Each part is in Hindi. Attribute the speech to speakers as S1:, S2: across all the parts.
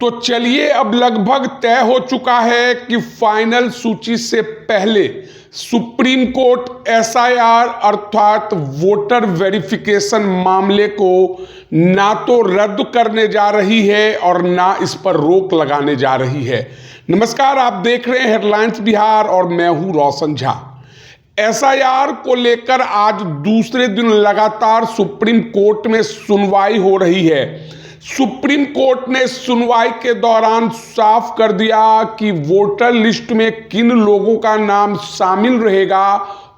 S1: तो चलिए, अब लगभग तय हो चुका है कि फाइनल सूची से पहले सुप्रीम कोर्ट एसआईआर अर्थात वोटर वेरिफिकेशन मामले को ना तो रद्द करने जा रही है और ना इस पर रोक लगाने जा रही है। नमस्कार, आप देख रहे हैं हेडलाइंस बिहार और मैं हूं रोशन झा। एसआईआर को लेकर आज दूसरे दिन लगातार सुप्रीम कोर्ट में सुनवाई हो रही है। सुप्रीम कोर्ट ने सुनवाई के दौरान साफ कर दिया कि वोटर लिस्ट में किन लोगों का नाम शामिल रहेगा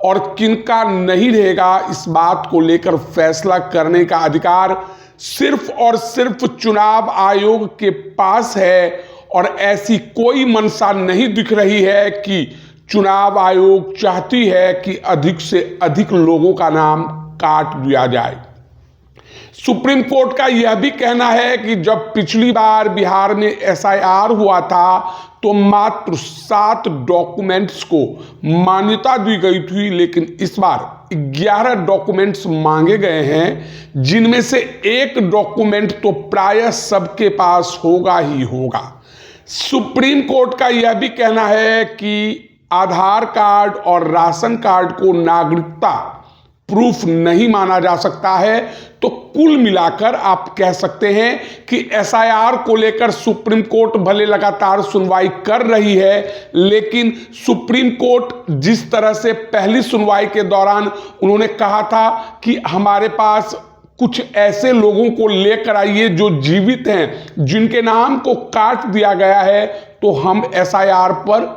S1: और किन का नहीं रहेगा, इस बात को लेकर फैसला करने का अधिकार सिर्फ और सिर्फ चुनाव आयोग के पास है। और ऐसी कोई मंशा नहीं दिख रही है कि चुनाव आयोग चाहती है कि अधिक से अधिक लोगों का नाम काट दिया जाए। सुप्रीम कोर्ट का यह भी कहना है कि जब पिछली बार बिहार में एसआईआर हुआ था तो मात्र 7 डॉक्यूमेंट्स को मान्यता दी गई थी, लेकिन इस बार 11 डॉक्यूमेंट्स मांगे गए हैं, जिनमें से एक डॉक्यूमेंट तो प्रायः सबके पास होगा ही होगा। सुप्रीम कोर्ट का यह भी कहना है कि आधार कार्ड और राशन कार्ड को नागरिकता प्रूफ नहीं माना जा सकता है। तो कुल मिलाकर आप कह सकते हैं कि एसआईआर को लेकर सुप्रीम कोर्ट भले लगातार सुनवाई कर रही है, लेकिन सुप्रीम कोर्ट जिस तरह से पहली सुनवाई के दौरान उन्होंने कहा था कि हमारे पास कुछ ऐसे लोगों को लेकर आइए जो जीवित हैं, जिनके नाम को काट दिया गया है, तो हम एसआईआर पर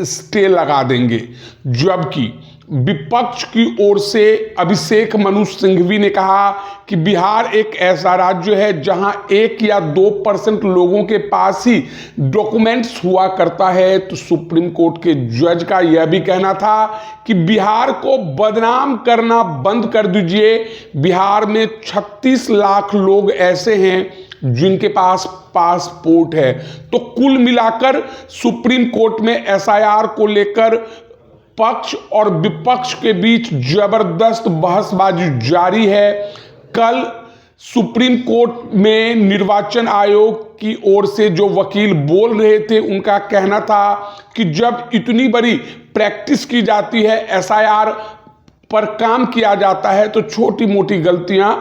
S1: स्टे लगा देंगे। जबकि विपक्ष की ओर से अभिषेक मनु सिंघवी ने कहा कि बिहार एक ऐसा राज्य है जहां 1 या 2% लोगों के पास ही डॉक्यूमेंट्स हुआ करता है। तो सुप्रीम कोर्ट के जज का यह भी कहना था कि बिहार को बदनाम करना बंद कर दीजिए। बिहार में 36 लाख लोग ऐसे हैं जिनके पास पासपोर्ट है। तो कुल मिलाकर सुप्रीम कोर्ट में एसआईआर को लेकर पक्ष और विपक्ष के बीच जबरदस्त बहसबाजी जारी है। कल सुप्रीम कोर्ट में निर्वाचन आयोग की ओर से जो वकील बोल रहे थे, उनका कहना था कि जब इतनी बड़ी प्रैक्टिस की जाती है, एसआईआर पर काम किया जाता है, तो छोटी मोटी गलतियां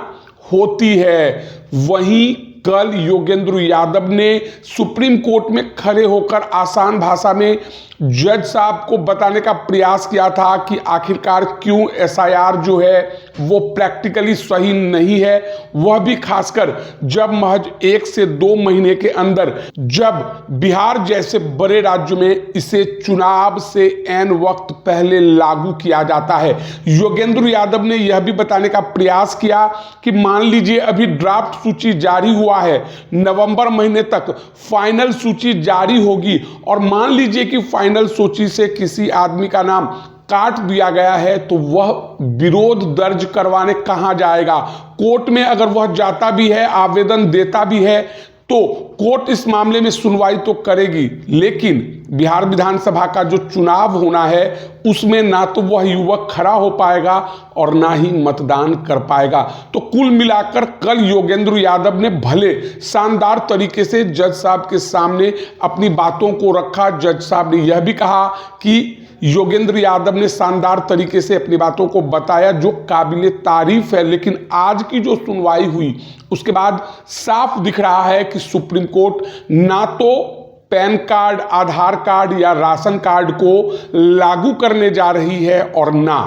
S1: होती है। वहीं कल योगेंद्र यादव ने सुप्रीम कोर्ट में खड़े होकर आसान भाषा में जज साहब को बताने का प्रयास किया था कि आखिरकार क्यों एसआईआर जो है वो प्रैक्टिकली सही नहीं है। वह भी खासकर जब महज 1 से 2 महीने के अंदर, जब बिहार जैसे बड़े राज्य में इसे चुनाव से ऐन वक्त पहले लागू किया जाता है। योगेंद्र यादव ने यह भी बताने का प्रयास किया कि मान लीजिए अभी ड्राफ्ट सूची जारी हुआ है, नवंबर महीने तक फाइनल सूची जारी होगी, और मान लीजिए कि फाइनल सूची से किसी आदमी का नाम काट दिया गया है, तो वह विरोध दर्ज करवाने कहां जाएगा? कोर्ट में अगर वह जाता भी है, आवेदन देता भी है, तो कोर्ट इस मामले में सुनवाई तो करेगी, लेकिन बिहार विधानसभा का जो चुनाव होना है उसमें ना तो वह युवक खड़ा हो पाएगा और ना ही मतदान कर पाएगा। तो कुल मिलाकर कल योगेंद्र यादव ने भले शानदार तरीके से जज साहब के सामने अपनी बातों को रखा। जज साहब ने यह भी कहा कि योगेंद्र यादव ने शानदार तरीके से अपनी बातों को बताया, जो काबिले तारीफ है। लेकिन आज की जो सुनवाई हुई उसके बाद साफ दिख रहा है कि सुप्रीम कोर्ट ना तो पैन कार्ड, आधार कार्ड या राशन कार्ड को लागू करने जा रही है और ना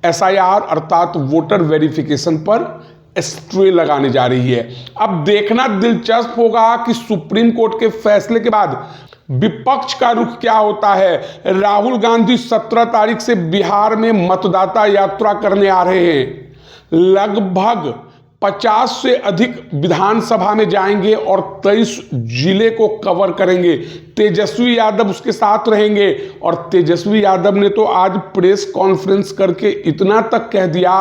S1: एसआईआर अर्थात वोटर वेरिफिकेशन पर स्टे लगाने जा रही है। अब देखना दिलचस्प होगा कि सुप्रीम कोर्ट के फैसले के बाद विपक्ष का रुख क्या होता है। राहुल गांधी 17 तारीख से बिहार में मतदाता यात्रा करने आ रहे हैं। लगभग 50 से अधिक विधानसभा में जाएंगे और 23 जिले को कवर करेंगे। तेजस्वी यादव उसके साथ रहेंगे, और तेजस्वी यादव ने तो आज प्रेस कॉन्फ्रेंस करके इतना तक कह दिया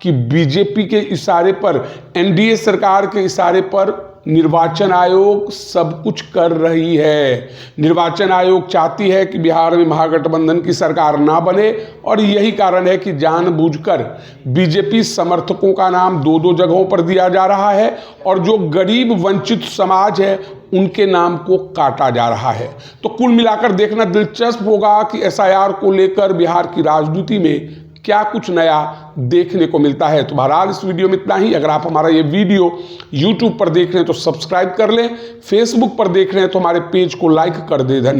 S1: कि बीजेपी के इशारे पर, एनडीए सरकार के इशारे पर निर्वाचन आयोग सब कुछ कर रही है। निर्वाचन आयोग चाहती है कि बिहार में महागठबंधन की सरकार ना बने, और यही कारण है कि जानबूझकर बीजेपी समर्थकों का नाम 2-2 जगहों पर दिया जा रहा है, और जो गरीब वंचित समाज है उनके नाम को काटा जा रहा है। तो कुल मिलाकर देखना दिलचस्प होगा कि एसआईआर को लेकर बिहार की राजनीति में क्या कुछ नया देखने को मिलता है। तो बहरहाल इस वीडियो में इतना ही। अगर आप हमारा ये वीडियो YouTube पर देख रहे हैं तो सब्सक्राइब कर लें, फेसबुक पर देख रहे हैं तो हमारे पेज को लाइक कर दें। धन्यवाद।